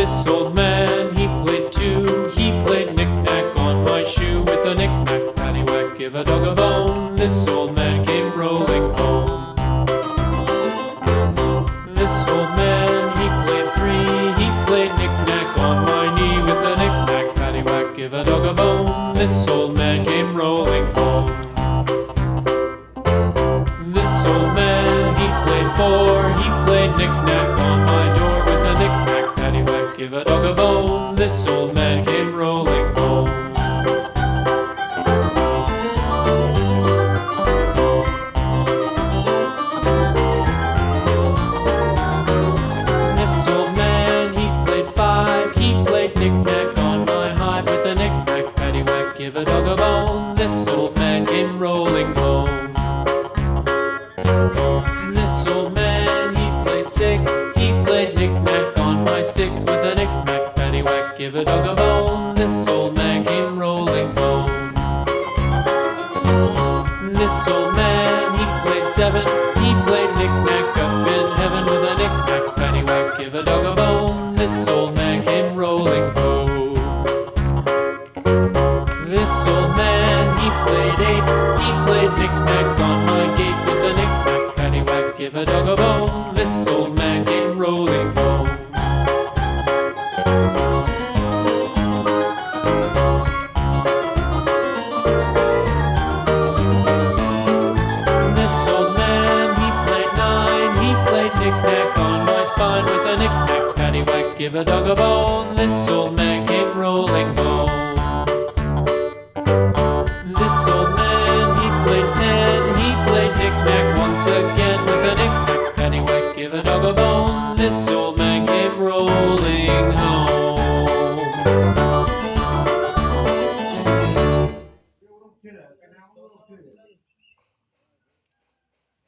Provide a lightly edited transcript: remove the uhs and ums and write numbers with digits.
This old man, he played too. He played knick-knack on my shoe. With a knick-knack, paddywhack, give a dog a bone. This old man came rolling home. This old man, he played three. He played knick-knack on my knee. With a knick-knack, paddywhack, give a dog a bone. This old man came rolling home. This old man, he played four. He played knick-knack on my door. With a knick-knack, paddywhack, give a dog a bone. This old man came rolling home. This old man, he played five. He played knick-knack on my hive. With a knick-knack, paddywhack, give a dog a bone. This old man came rolling home. This old man, he played six. He played knick-knack on my sticks. With a knick-knack, paddywhack, give a dog a bone. This old man came rolling home. This old man, he played seven. He played knick-knack up in heaven. With a knick-knack, paddywhack, give a dog a bone. This old man came rolling home. This old man, he played eight. He played knick-knack on my gate. With a knick-knack, paddywhack, give a dog a bone. This old man came rolling home. This old man, he played nine. He played knick-knack on my spine. With a knick-knack, paddywhack, give a dog a bone. This old man came rolling home.